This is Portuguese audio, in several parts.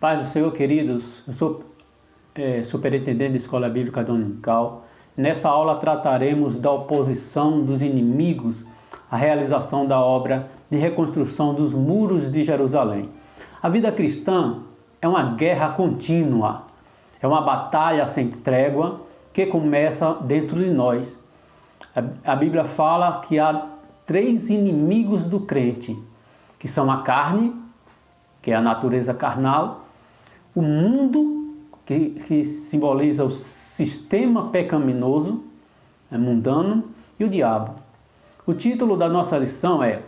Paz do Senhor, queridos. Eu sou superintendente da Escola Bíblica Dominical. Nessa aula trataremos da oposição dos inimigos à realização da obra de reconstrução dos muros de Jerusalém. A vida cristã é uma guerra contínua, é uma batalha sem trégua que começa dentro de nós. A Bíblia fala que há 3 inimigos do crente, que são a carne, que é a natureza carnal, o mundo, que simboliza o sistema pecaminoso, mundano, e o diabo. O título da nossa lição é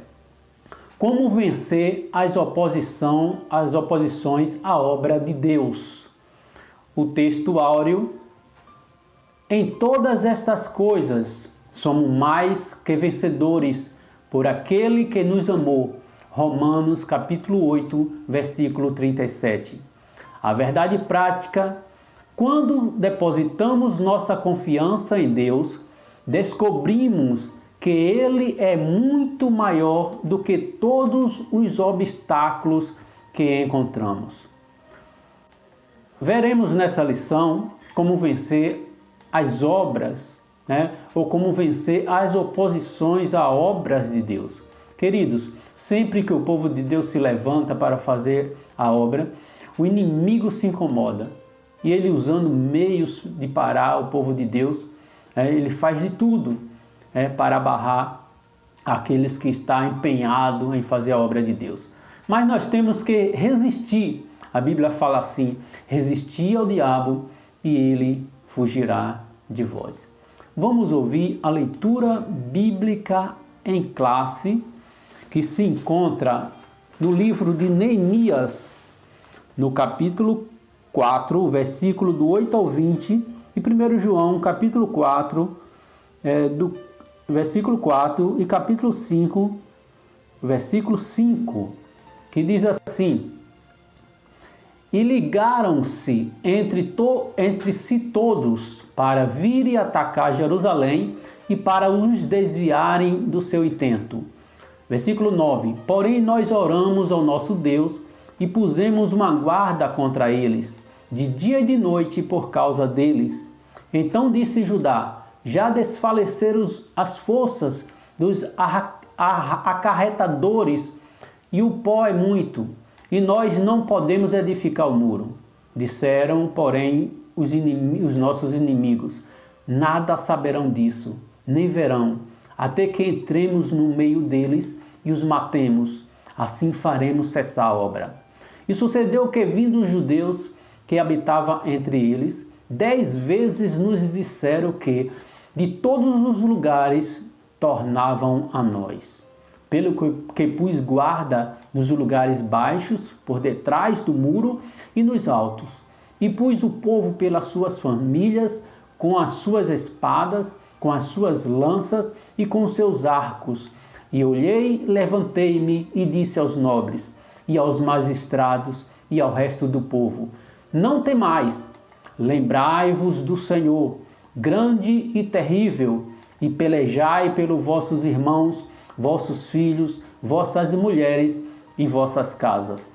Como vencer as oposições à obra de Deus. O texto áureo: Em todas estas coisas somos mais que vencedores por aquele que nos amou. Romanos capítulo 8, versículo 37. A verdade prática: quando depositamos nossa confiança em Deus, descobrimos que Ele é muito maior do que todos os obstáculos que encontramos. Veremos nessa lição como vencer as obras, ou como vencer as oposições a obras de Deus. Queridos, sempre que o povo de Deus se levanta para fazer a obra, o inimigo se incomoda. E ele, usando meios de parar o povo de Deus, ele faz de tudo para barrar aqueles que estão empenhados em fazer a obra de Deus. Mas nós temos que resistir. A Bíblia fala assim: resistir ao diabo e ele fugirá de vós. Vamos ouvir a leitura bíblica em classe, que se encontra no livro de Neemias, no capítulo 4, versículo do 8 ao 20, e 1 João, capítulo 4, do versículo 4, e capítulo 5, versículo 5, que diz assim: E ligaram-se entre si todos para virem atacar Jerusalém e para os desviarem do seu intento. Versículo 9: Porém nós oramos ao nosso Deus e pusemos uma guarda contra eles, de dia e de noite por causa deles. Então disse Judá: Já desfaleceram as forças dos acarretadores, e o pó é muito, e nós não podemos edificar o muro. Disseram, porém, os nossos inimigos: Nada saberão disso, nem verão, até que entremos no meio deles e os matemos. Assim faremos cessar a obra. E sucedeu que, vindo os judeus que habitavam entre eles, 10 vezes nos disseram que de todos os lugares tornavam a nós. Pelo que pus guarda nos lugares baixos, por detrás do muro e nos altos. E pus o povo pelas suas famílias, com as suas espadas, com as suas lanças e com os seus arcos. E olhei, levantei-me e disse aos nobres, e aos magistrados, e ao resto do povo: Não temais, lembrai-vos do Senhor, grande e terrível, e pelejai pelos vossos irmãos, vossos filhos, vossas mulheres e vossas casas.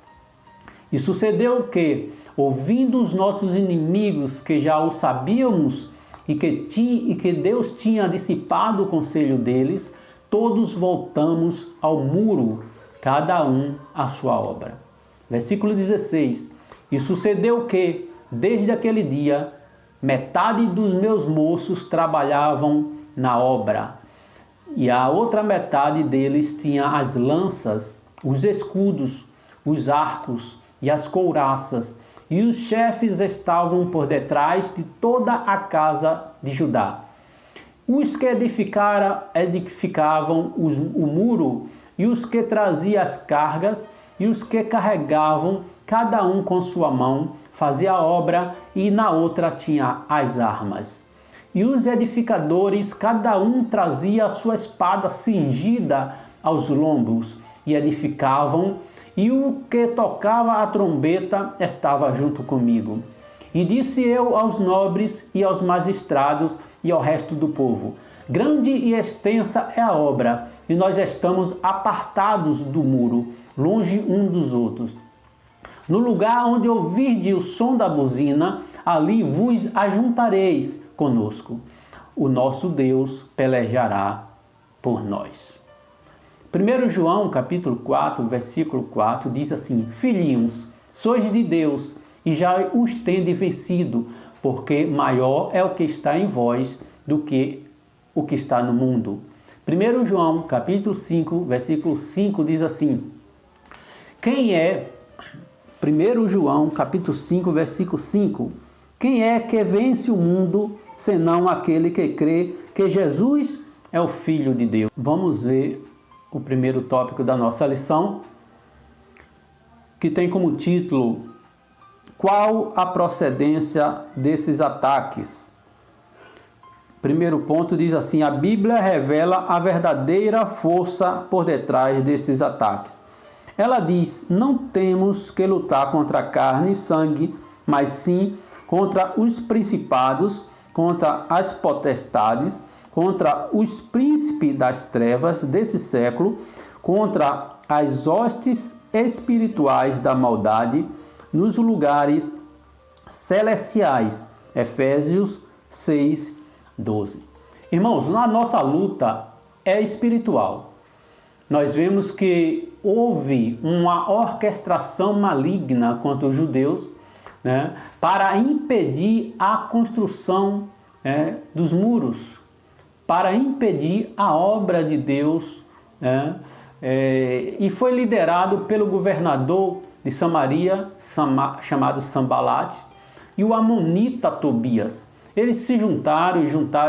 E sucedeu que, ouvindo os nossos inimigos, que já o sabíamos, e que Deus tinha dissipado o conselho deles, todos voltamos ao muro, cada um à sua obra. Versículo 16. E sucedeu que, desde aquele dia, metade dos meus moços trabalhavam na obra, e a outra metade deles tinha as lanças, os escudos, os arcos e as couraças, e os chefes estavam por detrás de toda a casa de Judá. Os que edificavam o muro, e os que traziam as cargas, e os que carregavam, cada um com sua mão, fazia a obra, e na outra tinha as armas. E os edificadores, cada um trazia a sua espada cingida aos lombos, e edificavam, e o que tocava a trombeta estava junto comigo. E disse eu aos nobres e aos magistrados e ao resto do povo: Grande e extensa é a obra, e nós estamos apartados do muro, longe um dos outros. No lugar onde ouvirdes o som da buzina, ali vos ajuntareis conosco. O nosso Deus pelejará por nós. 1 João capítulo 4, versículo 4 diz assim: Filhinhos, sois de Deus e já os tendes vencido, porque maior é o que está em vós do que o que está no mundo. 1 João capítulo 5, versículo 5 diz assim: 1 João capítulo 5, versículo 5: Quem é que vence o mundo, senão aquele que crê que Jesus é o Filho de Deus? Vamos ver o primeiro tópico da nossa lição, que tem como título: Qual a procedência desses ataques? Primeiro ponto diz assim: a Bíblia revela a verdadeira força por detrás desses ataques. Ela diz: não temos que lutar contra carne e sangue, mas sim contra os principados, contra as potestades, contra os príncipes das trevas desse século, contra as hostes espirituais da maldade nos lugares celestiais. Efésios 6, 12. Irmãos, a nossa luta é espiritual. Nós vemos que houve uma orquestração maligna contra os judeus, né, para impedir a construção dos muros, para impedir a obra de Deus, e foi liderado pelo governador de Samaria, chamado Sambalate, e o amonita Tobias. Eles se juntaram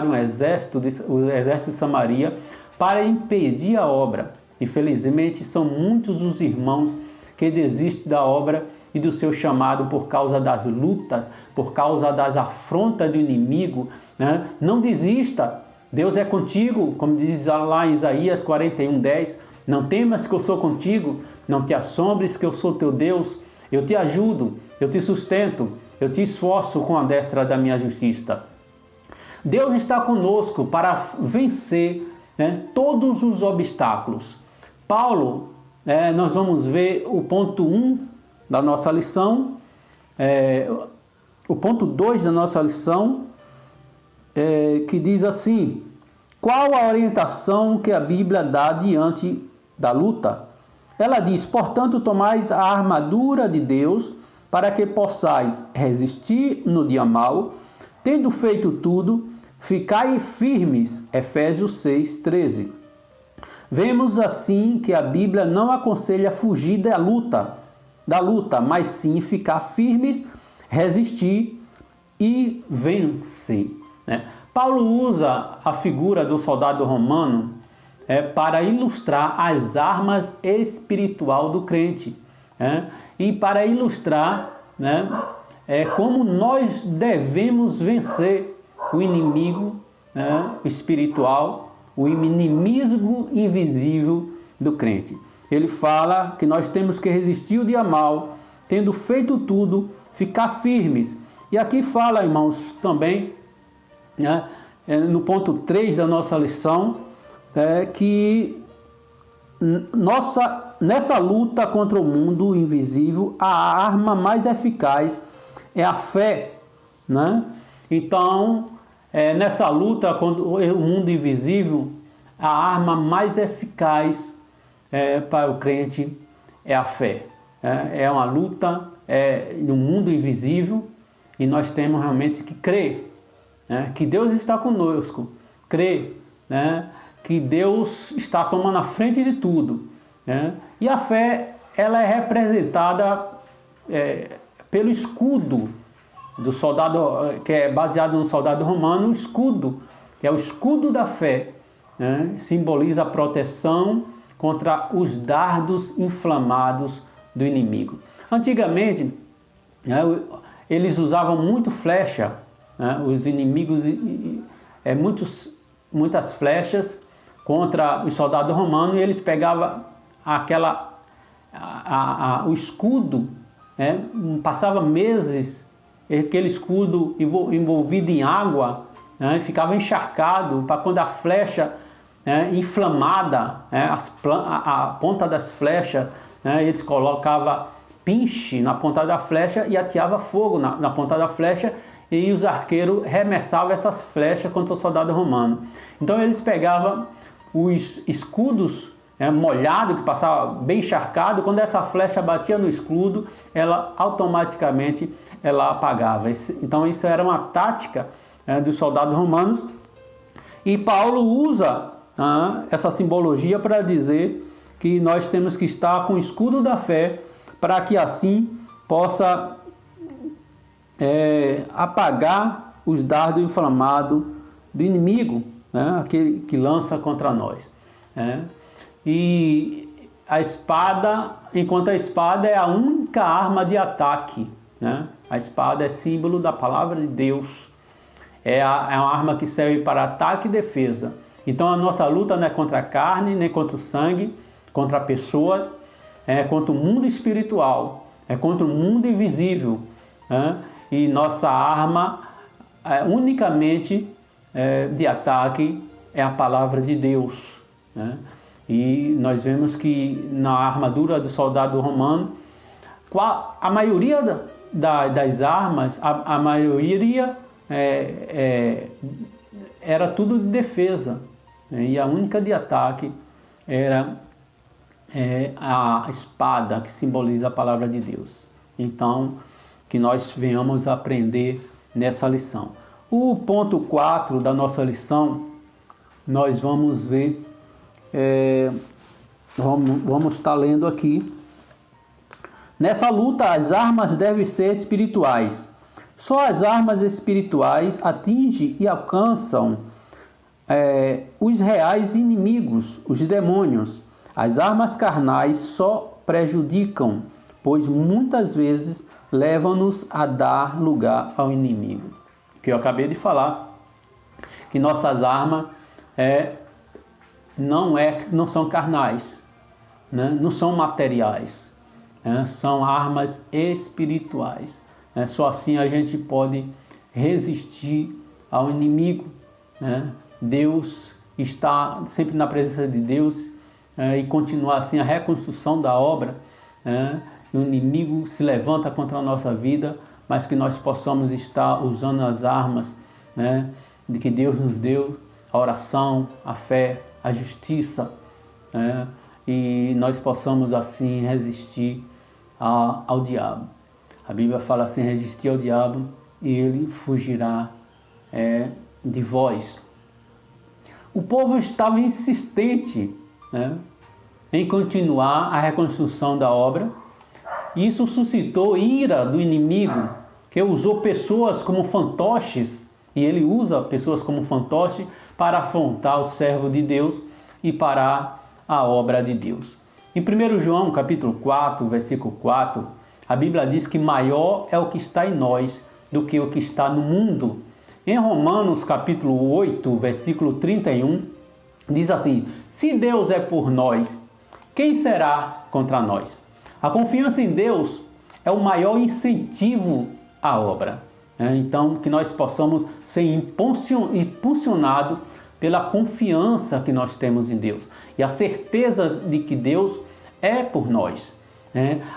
o exército de Samaria para impedir a obra. Infelizmente, são muitos os irmãos que desistem da obra e do seu chamado por causa das lutas, por causa das afrontas do inimigo, né? Não desista, Deus é contigo, como diz lá em Isaías 41:10, não temas que eu sou contigo, não te assombres que eu sou teu Deus, eu te ajudo, eu te sustento, eu te esforço com a destra da minha justiça. Deus está conosco para vencer, né, todos os obstáculos. Paulo, nós vamos ver o ponto 1 da nossa lição, o ponto 2 da nossa lição, que diz assim: qual a orientação que a Bíblia dá diante da luta? Ela diz: portanto, tomais a armadura de Deus, para que possais resistir no dia mau, tendo feito tudo, ficai firmes. Efésios 6, 13. Vemos assim que a Bíblia não aconselha fugir da luta, mas sim ficar firmes, resistir e vencer, né? Paulo usa a figura do soldado romano para ilustrar as armas espirituais do crente, e para ilustrar, como nós devemos vencer o inimigo espiritual, o inimigo invisível do crente. Ele fala que nós temos que resistir o dia mal, tendo feito tudo, ficar firmes. E aqui fala, irmãos, também, no ponto 3 da nossa lição, que nessa luta contra o mundo invisível, a arma mais eficaz é a fé, né? Então, nessa luta contra o mundo invisível, a arma mais eficaz para o crente é a fé. É uma luta no mundo invisível, e nós temos realmente que crer, que Deus está conosco, crer, que Deus está tomando a frente de tudo, e a fé, ela é representada pelo escudo do soldado, que é baseado no soldado romano. O escudo, que é o escudo da fé, simboliza a proteção contra os dardos inflamados do inimigo. Antigamente, eles usavam muito flecha, os inimigos, muitas flechas contra os soldados romanos, e eles pegavam o escudo, passava meses aquele escudo envolvido em água, ficava encharcado, para quando a flecha inflamada, a ponta das flechas, eles colocavam pinche na ponta da flecha e ateava fogo na ponta da flecha, e os arqueiros remessavam essas flechas contra o soldado romano. Então eles pegavam os escudos molhados, que passava bem encharcado. Quando essa flecha batia no escudo, ela automaticamente apagava. Então isso era uma tática dos soldados romanos, e Paulo usa essa simbologia para dizer que nós temos que estar com o escudo da fé, para que assim possa apagar os dardos inflamados do inimigo, aquele que lança contra nós. E a espada, enquanto a espada é a única arma de ataque, a espada é símbolo da palavra de Deus, é uma arma que serve para ataque e defesa. Então a nossa luta não é contra a carne, nem contra o sangue, contra pessoas, é contra o mundo espiritual, é contra o mundo invisível, e nossa arma unicamente de ataque é a palavra de Deus. E nós vemos que na armadura do soldado romano, a maioria das armas, a maioria era tudo de defesa, e a única de ataque era a espada, que simboliza a palavra de Deus. Então, que nós venhamos aprender nessa lição. O ponto 4 da nossa lição, nós vamos ver, vamos estar lendo aqui. Nessa luta, as armas devem ser espirituais. Só as armas espirituais atingem e alcançam os reais inimigos, os demônios. As armas carnais só prejudicam, pois muitas vezes levam-nos a dar lugar ao inimigo. Que eu acabei de falar, que nossas armas não são carnais, não são materiais, são armas espirituais. Só assim a gente pode resistir ao inimigo. Deus está sempre na presença de Deus, e continuar assim a reconstrução da obra. O inimigo se levanta contra a nossa vida, mas que nós possamos estar usando as armas de que Deus nos deu, a oração, a fé, a justiça, e nós possamos assim resistir ao diabo. A Bíblia fala assim: resistir ao diabo e ele fugirá de vós. O povo estava insistente em continuar a reconstrução da obra. Isso suscitou ira do inimigo, que usou pessoas como fantoches, e ele usa pessoas como fantoches para afrontar o servo de Deus e parar a obra de Deus. Em 1 João capítulo 4, versículo 4, a Bíblia diz que maior é o que está em nós do que o que está no mundo. Em Romanos capítulo 8, versículo 31, diz assim: se Deus é por nós, quem será contra nós? A confiança em Deus é o maior incentivo à obra. Então, que nós possamos ser impulsionados pela confiança que nós temos em Deus e a certeza de que Deus é por nós.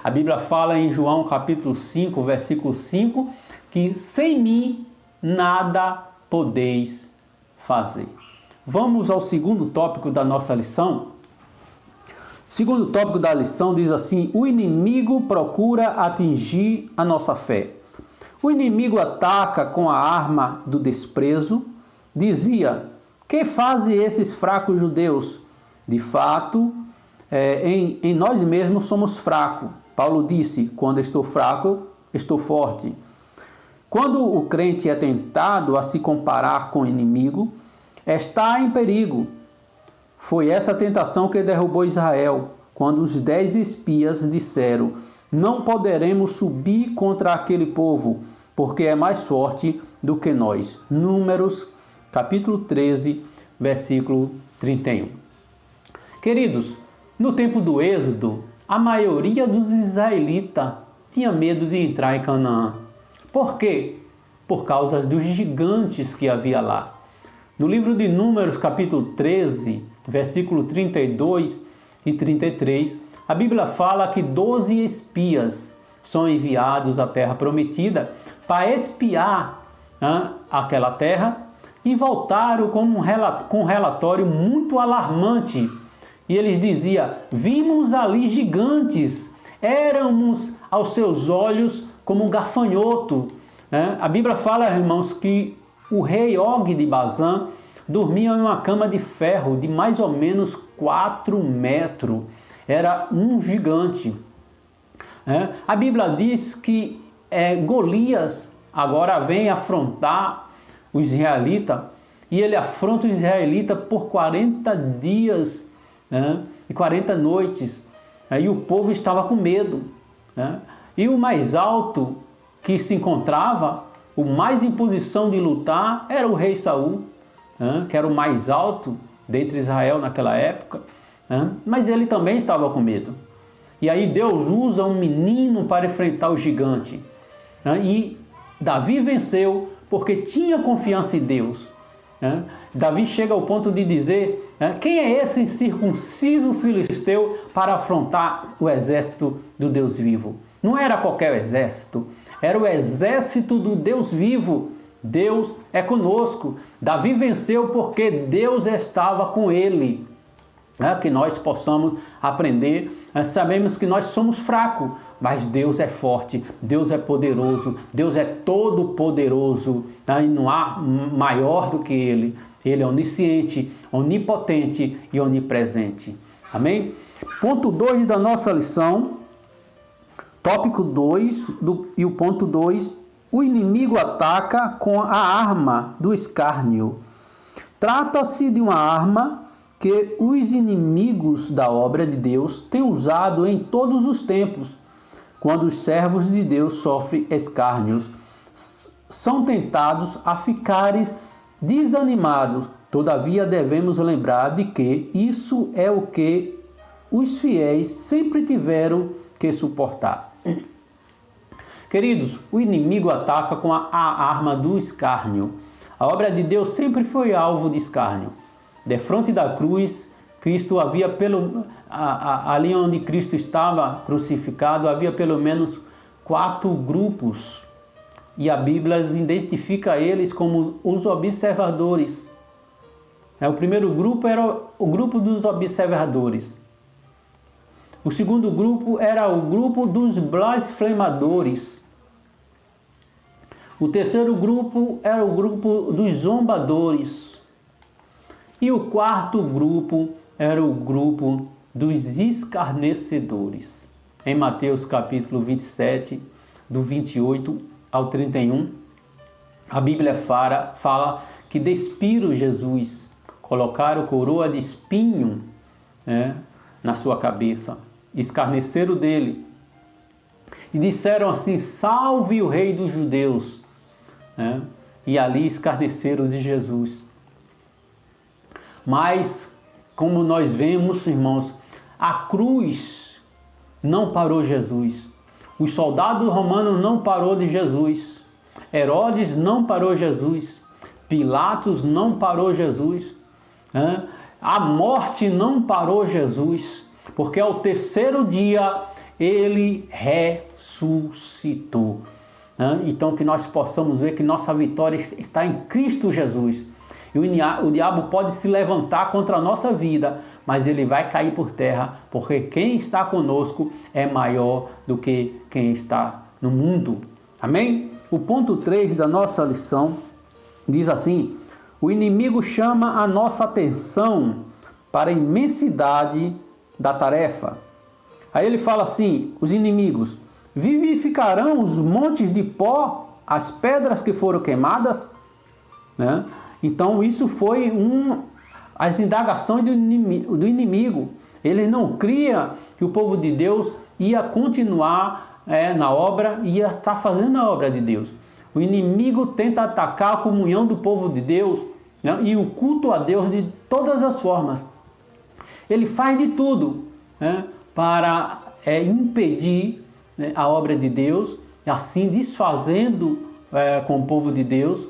A Bíblia fala em João capítulo 5, versículo 5, que sem mim nada podeis fazer. Vamos ao segundo tópico da nossa lição. O segundo tópico da lição diz assim: o inimigo procura atingir a nossa fé. O inimigo ataca com a arma do desprezo. Dizia: que fazem esses fracos judeus? De fato, em nós mesmos somos fracos. Paulo disse: quando estou fraco, estou forte. Quando o crente é tentado a se comparar com o inimigo, está em perigo. Foi essa tentação que derrubou Israel, quando os 10 espias disseram: não poderemos subir contra aquele povo, porque é mais forte do que nós. Números, capítulo 13, versículo 31. Queridos, no tempo do Êxodo, a maioria dos israelitas tinha medo de entrar em Canaã. Por quê? Por causa dos gigantes que havia lá. No livro de Números, capítulo 13, versículo 32 e 33, a Bíblia fala que 12 espias são enviados à terra prometida para espiar aquela terra e voltaram com um relatório muito alarmante. E eles diziam: vimos ali gigantes, éramos aos seus olhos como um gafanhoto. A Bíblia fala, irmãos, que o rei Og de Bazã dormia em uma cama de ferro de mais ou menos 4 metros. Era um gigante. A Bíblia diz que Golias agora vem afrontar os israelitas, e ele afronta os israelitas por 40 dias e 40 noites. E o povo estava com medo. E o mais alto que se encontrava, o mais em posição de lutar, era o rei Saul, que era o mais alto dentre Israel naquela época, mas ele também estava com medo. E aí Deus usa um menino para enfrentar o gigante. E Davi venceu porque tinha confiança em Deus. Davi chega ao ponto de dizer: quem é esse incircunciso filisteu para afrontar o exército do Deus vivo? Não era qualquer exército, era o exército do Deus vivo. Deus é conosco. Davi venceu porque Deus estava com ele. Que nós possamos aprender. Sabemos que nós somos fracos, mas Deus é forte, Deus é poderoso, Deus é todo poderoso, e não há maior do que Ele. Ele é onisciente, onipotente e onipresente. Amém? Ponto 2 da nossa lição, tópico 2 e o ponto 2, o inimigo ataca com a arma do escárnio. Trata-se de uma arma que os inimigos da obra de Deus têm usado em todos os tempos. Quando os servos de Deus sofrem escárnios, são tentados a ficarem desanimados. Todavia devemos lembrar de que isso é o que os fiéis sempre tiveram que suportar. Queridos, o inimigo ataca com a arma do escárnio. A obra de Deus sempre foi alvo de escárnio. Defronte da cruz, Cristo havia ali onde Cristo estava crucificado, havia pelo menos 4 grupos. E a Bíblia identifica eles como os observadores. O primeiro grupo era o grupo dos observadores. O segundo grupo era o grupo dos blasfemadores. O terceiro grupo era o grupo dos zombadores. E o quarto grupo era o grupo dos escarnecedores. Em Mateus capítulo 27, do 28 ao 31, a Bíblia fala que despiram Jesus, colocaram coroa de espinho na sua cabeça, escarneceram dele e disseram assim: salve o rei dos judeus. E ali escarneceram de Jesus. Mas, como nós vemos, irmãos, a cruz não parou Jesus. Os soldados romanos não parou de Jesus. Herodes não parou Jesus. Pilatos não parou Jesus. A morte não parou Jesus. Porque ao terceiro dia ele ressuscitou. Então que nós possamos ver que nossa vitória está em Cristo Jesus. E o diabo pode se levantar contra a nossa vida, mas ele vai cair por terra, porque quem está conosco é maior do que quem está no mundo. Amém? O ponto 3 da nossa lição diz assim: o inimigo chama a nossa atenção para a imensidade da tarefa. Aí ele fala assim: os inimigos vivificarão os montes de pó, as pedras que foram queimadas, Então isso foi as indagações do inimigo. Ele não cria que o povo de Deus ia continuar na obra, ia estar fazendo a obra de Deus. O inimigo tenta atacar a comunhão do povo de Deus, e o culto a Deus de todas as formas. Ele faz de tudo para impedir a obra de Deus, assim desfazendo com o povo de Deus,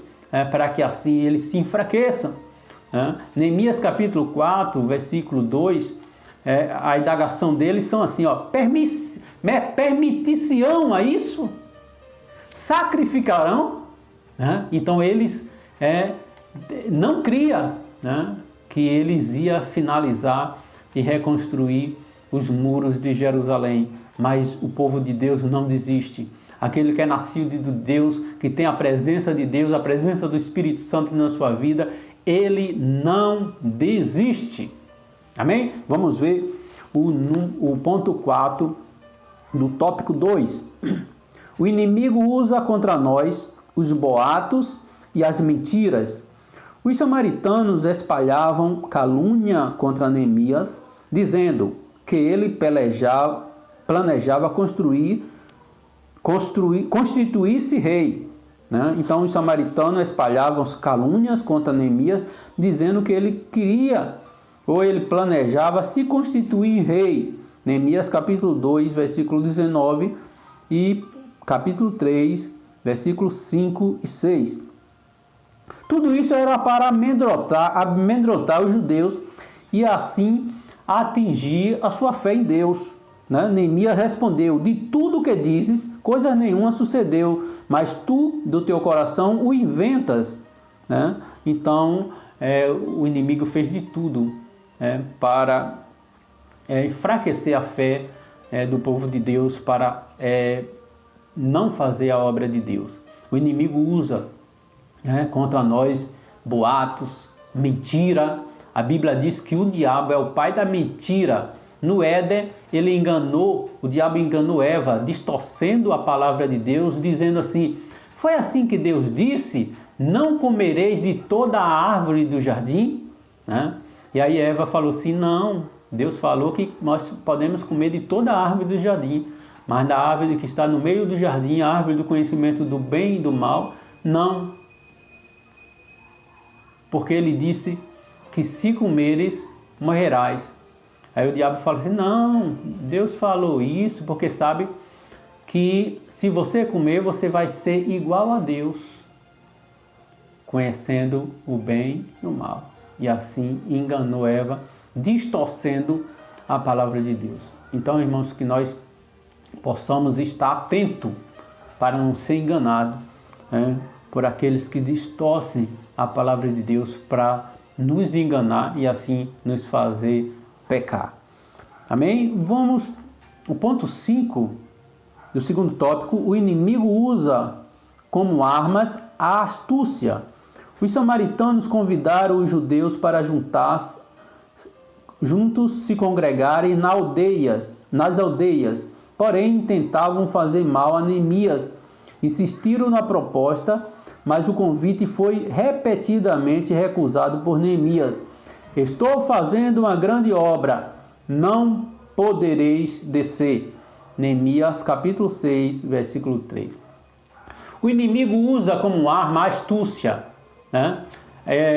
para que assim eles se enfraqueçam. Neemias capítulo 4, versículo 2, a indagação deles são assim: Permitir-se-ão a isso? Sacrificarão? Né? Então eles não cria, né, que eles iam finalizar e reconstruir os muros de Jerusalém. Mas o povo de Deus não desiste. Aquele que é nascido de Deus, que tem a presença de Deus, a presença do Espírito Santo na sua vida, ele não desiste. Amém? Vamos ver o ponto 4 do tópico 2. O inimigo usa contra nós os boatos e as mentiras. Os samaritanos espalhavam calúnia contra Neemias, dizendo que ele planejava constituir-se rei. Né? Então os samaritanos espalhavam calúnias contra Neemias, dizendo que ele queria, ou ele planejava se constituir rei. Neemias capítulo 2, versículo 19 e capítulo 3, versículos 5 e 6. Tudo isso era para amedrontar os judeus e assim atingir a sua fé em Deus. Né? Neemias respondeu: de tudo que dizes, coisa nenhuma sucedeu, mas tu do teu coração o inventas. Né? Então o inimigo fez de tudo para enfraquecer a fé do povo de Deus, para não fazer a obra de Deus. O inimigo usa contra nós boatos, mentira. A Bíblia diz que o diabo é o pai da mentira. No Éden, o diabo enganou Eva, distorcendo a palavra de Deus, dizendo assim: foi assim que Deus disse, não comereis de toda a árvore do jardim? Né? E aí Eva falou assim: não, Deus falou que nós podemos comer de toda a árvore do jardim, mas da árvore que está no meio do jardim, a árvore do conhecimento do bem e do mal, não. Porque ele disse que se comeres, morrerás. Aí o diabo fala assim: não, Deus falou isso porque sabe que se você comer, você vai ser igual a Deus, conhecendo o bem e o mal. E assim enganou Eva, distorcendo a palavra de Deus. Então, irmãos, que nós possamos estar atentos para não ser enganados por aqueles que distorcem a palavra de Deus para nos enganar e assim nos fazer pecar. Amém? Vamos ao ponto 5 do segundo tópico. O inimigo usa como armas a astúcia. Os samaritanos convidaram os judeus para juntos se congregarem nas aldeias, porém tentavam fazer mal a Neemias. Insistiram na proposta, mas o convite foi repetidamente recusado por Neemias. Estou fazendo uma grande obra, não podereis descer. Neemias capítulo 6, versículo 3. O inimigo usa como arma a astúcia. Né?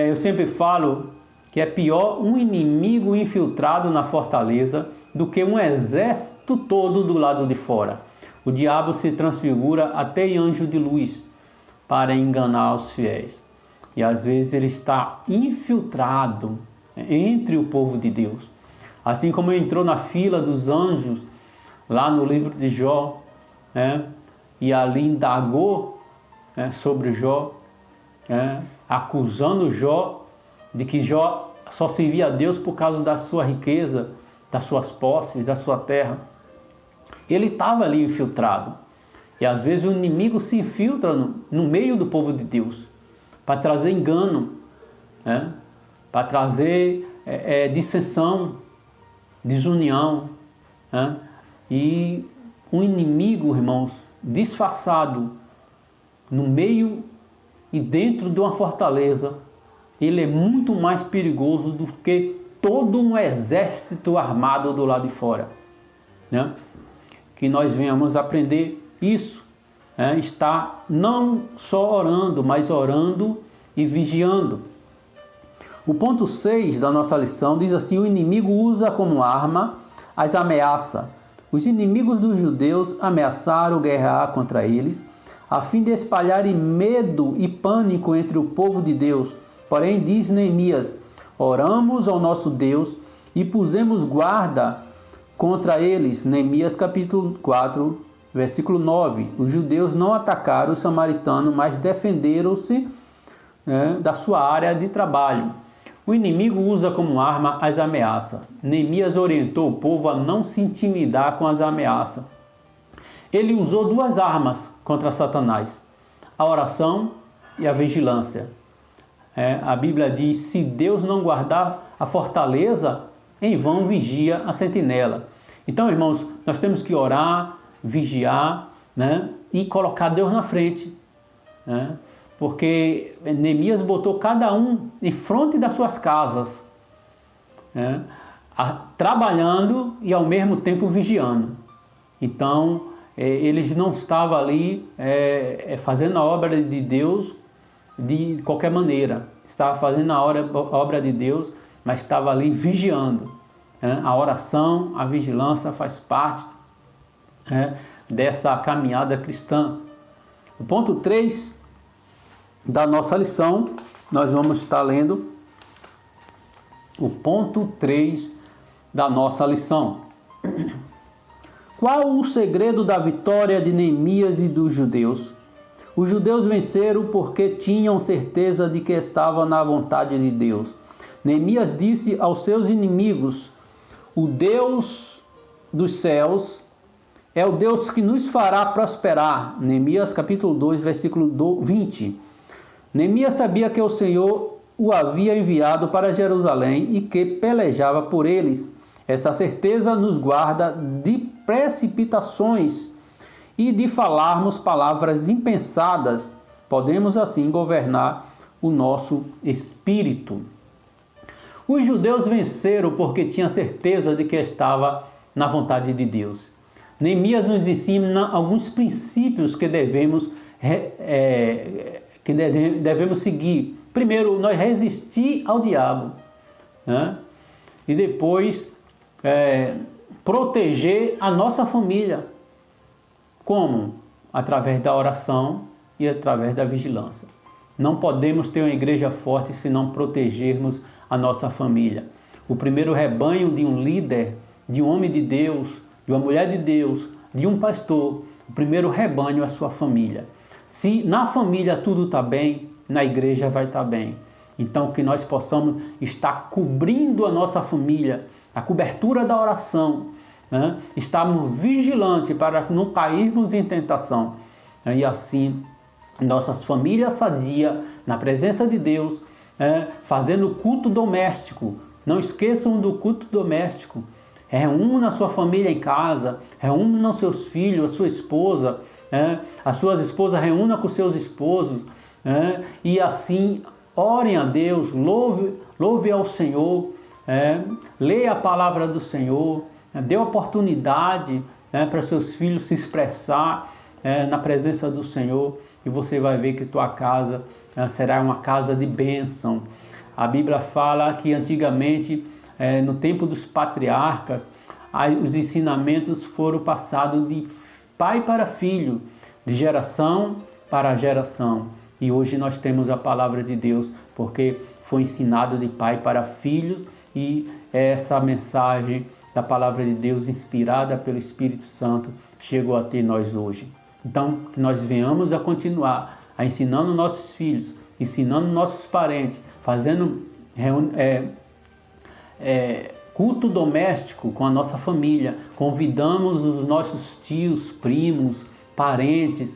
Eu sempre falo que é pior um inimigo infiltrado na fortaleza do que um exército todo do lado de fora. O diabo se transfigura até em anjo de luz para enganar os fiéis. E às vezes ele está infiltrado entre o povo de Deus. Assim como entrou na fila dos anjos, lá no livro de Jó, e ali indagou sobre Jó, acusando Jó de que Jó só servia a Deus por causa da sua riqueza, das suas posses, da sua terra. Ele estava ali infiltrado. E às vezes o inimigo se infiltra no meio do povo de Deus para trazer engano, para trazer dissensão, desunião. E um inimigo, irmãos, disfarçado no meio e dentro de uma fortaleza, ele é muito mais perigoso do que todo um exército armado do lado de fora. Que nós venhamos aprender isso, está não só orando, mas orando e vigiando. O ponto 6 da nossa lição diz assim: o inimigo usa como arma as ameaças. Os inimigos dos judeus ameaçaram guerrear contra eles, a fim de espalharem medo e pânico entre o povo de Deus. Porém, diz Neemias: oramos ao nosso Deus e pusemos guarda contra eles. Neemias capítulo 4, versículo 9. Os judeus não atacaram os samaritanos, mas defenderam-se da sua área de trabalho. O inimigo usa como arma as ameaças. Neemias orientou o povo a não se intimidar com as ameaças. Ele usou duas armas contra Satanás: a oração e a vigilância. A Bíblia diz: se Deus não guardar a fortaleza, em vão vigia a sentinela. Então, irmãos, nós temos que orar, vigiar, e colocar Deus na frente. Porque Neemias botou cada um em frente das suas casas, trabalhando e ao mesmo tempo vigiando. Então, eles não estavam ali fazendo a obra de Deus de qualquer maneira. Estava fazendo a obra de Deus, mas estava ali vigiando. A oração, a vigilância faz parte dessa caminhada cristã. O ponto 3 da nossa lição, nós vamos estar lendo o ponto 3 da nossa lição. Qual o segredo da vitória de Neemias e dos judeus? Os judeus venceram porque tinham certeza de que estavam na vontade de Deus. Neemias disse aos seus inimigos: o Deus dos céus é o Deus que nos fará prosperar. Neemias capítulo 2, versículo 20. Neemias sabia que o Senhor o havia enviado para Jerusalém e que pelejava por eles. Essa certeza nos guarda de precipitações e de falarmos palavras impensadas. Podemos assim governar o nosso espírito. Os judeus venceram porque tinham certeza de que estava na vontade de Deus. Neemias nos ensina alguns princípios que devemos seguir. Primeiro, nós resistir ao diabo, e depois proteger a nossa família. Como? Através da oração e através da vigilância. Não podemos ter uma igreja forte se não protegermos a nossa família. O primeiro rebanho de um líder, de um homem de Deus, de uma mulher de Deus, de um pastor, o primeiro rebanho é a sua família. Se na família tudo está bem, na igreja vai estar bem. Então, que nós possamos estar cobrindo a nossa família, a cobertura da oração, estarmos vigilantes para não cairmos em tentação. E assim, nossas famílias sadias, na presença de Deus, fazendo culto doméstico. Não esqueçam do culto doméstico. Reúna a sua família em casa, reúna os seus filhos, a sua esposa, as suas esposas reúna com seus esposos, e assim orem a Deus, louve ao Senhor, leia a palavra do Senhor, dê oportunidade para seus filhos se expressar na presença do Senhor, e você vai ver que tua casa será uma casa de bênção. A Bíblia fala que antigamente, no tempo dos patriarcas, os ensinamentos foram passados de pai para filho, de geração para geração. E hoje nós temos a palavra de Deus, porque foi ensinado de pai para filhos, e essa mensagem da palavra de Deus, inspirada pelo Espírito Santo, chegou até nós hoje. Então, que nós venhamos a continuar ensinando nossos filhos, ensinando nossos parentes, fazendo culto doméstico com a nossa família, convidamos os nossos tios, primos, parentes,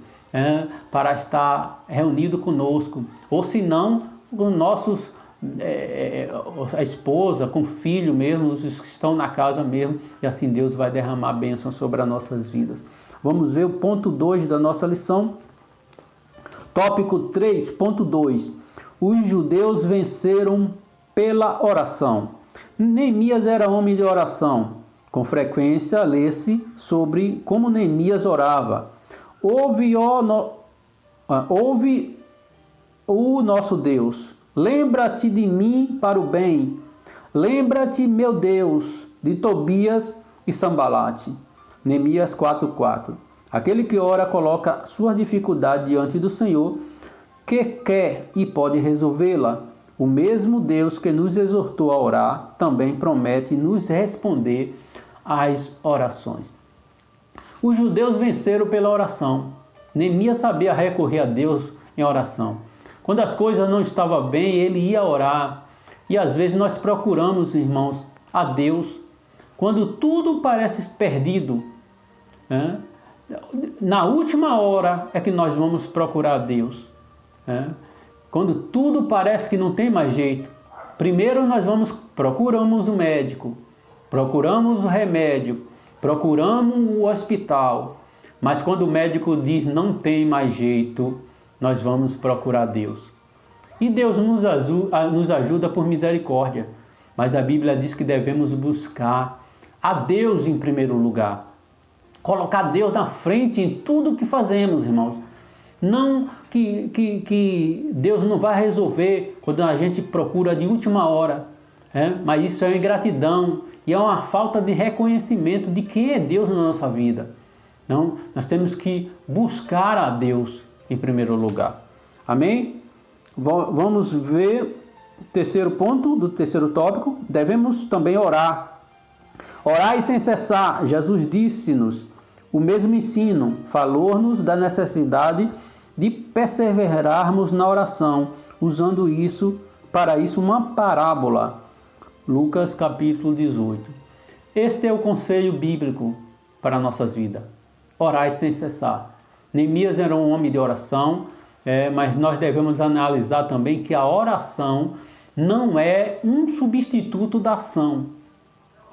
para estar reunido conosco, ou se não, com nossos, a esposa, com o filho mesmo, os que estão na casa mesmo, e assim Deus vai derramar bênção sobre as nossas vidas. Vamos ver o ponto 2 da nossa lição. Tópico 3.2. Os judeus venceram pela oração. Neemias era homem de oração. Com frequência lê-se sobre como Neemias orava. Ouve o nosso Deus. Lembra-te de mim para o bem. Lembra-te, meu Deus, de Tobias e Sambalate. Neemias 4:4. Aquele que ora coloca sua dificuldade diante do Senhor, que quer e pode resolvê-la. O mesmo Deus que nos exortou a orar também promete nos responder as orações. Os judeus venceram pela oração. Neemias sabia recorrer a Deus em oração. Quando as coisas não estavam bem, ele ia orar. E às vezes nós procuramos, irmãos, a Deus quando tudo parece perdido, né? Na última hora é que nós vamos procurar a Deus, né? Quando tudo parece que não tem mais jeito, primeiro nós procuramos o médico, procuramos o remédio, procuramos o hospital, mas quando o médico diz não tem mais jeito, nós vamos procurar Deus. E Deus nos ajuda por misericórdia, mas a Bíblia diz que devemos buscar a Deus em primeiro lugar. Colocar Deus na frente em tudo que fazemos, irmãos. Não que Deus não vai resolver quando a gente procura de última hora, mas isso é ingratidão e é uma falta de reconhecimento de quem é Deus na nossa vida. Então, nós temos que buscar a Deus em primeiro lugar. Amém? Vamos ver o terceiro ponto do terceiro tópico. Devemos também orar. Orai sem cessar. Jesus disse-nos o mesmo ensino. Falou-nos da necessidade de perseverarmos na oração, usando para isso uma parábola. Lucas capítulo 18. Este é o conselho bíblico para nossas vidas. Orai sem cessar. Neemias era um homem de oração, mas nós devemos analisar também que a oração não é um substituto da ação,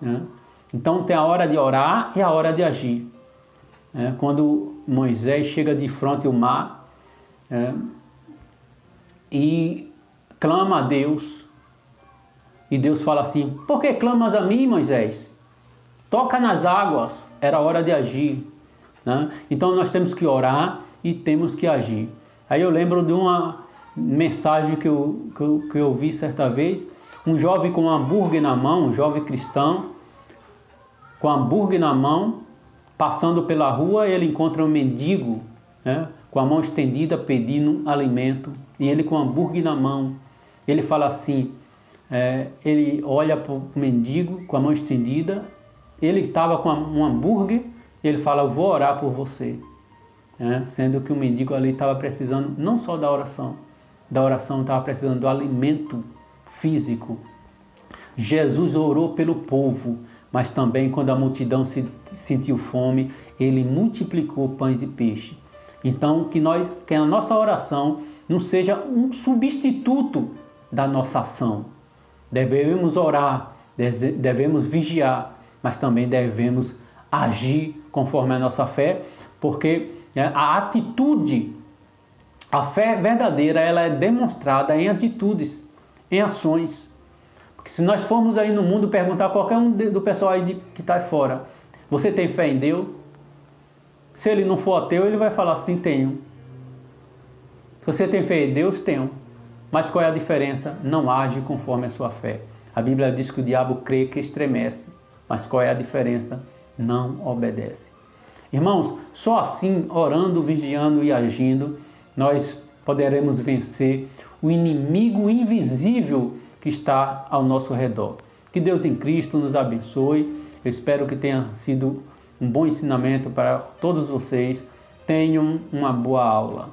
né? Então tem a hora de orar e a hora de agir. Quando Moisés chega de frente ao mar e clama a Deus, e Deus fala assim: por que clamas a mim, Moisés? Toca nas águas. Era hora de agir, né? Então nós temos que orar e temos que agir. Aí eu lembro de uma mensagem que eu vi certa vez, um jovem com um hambúrguer na mão, um jovem cristão, com hambúrguer na mão, passando pela rua, ele encontra um mendigo, né, com a mão estendida pedindo alimento, e ele com hambúrguer na mão. Ele fala assim, ele olha para o mendigo com a mão estendida, ele estava com um hambúrguer, e ele fala: eu vou orar por você. Sendo que o mendigo ali estava precisando não só da oração, estava precisando do alimento físico. Jesus orou pelo povo, mas também quando a multidão sentiu fome, ele multiplicou pães e peixe. Então que a nossa oração não seja um substituto da nossa ação. Devemos orar, devemos vigiar, mas também devemos agir conforme a nossa fé, porque a atitude, a fé verdadeira, ela é demonstrada em atitudes, em ações. Porque se nós formos aí no mundo perguntar a qualquer um do pessoal aí que está aí fora: você tem fé em Deus? Se ele não for ateu, ele vai falar assim: tenho. Se você tem fé em Deus, tenho. Mas qual é a diferença? Não age conforme a sua fé. A Bíblia diz que o diabo crê que estremece. Mas qual é a diferença? Não obedece. Irmãos, só assim, orando, vigiando e agindo, nós poderemos vencer o inimigo invisível que está ao nosso redor. Que Deus em Cristo nos abençoe. Eu espero que tenha sido um bom ensinamento para todos vocês. Tenham uma boa aula.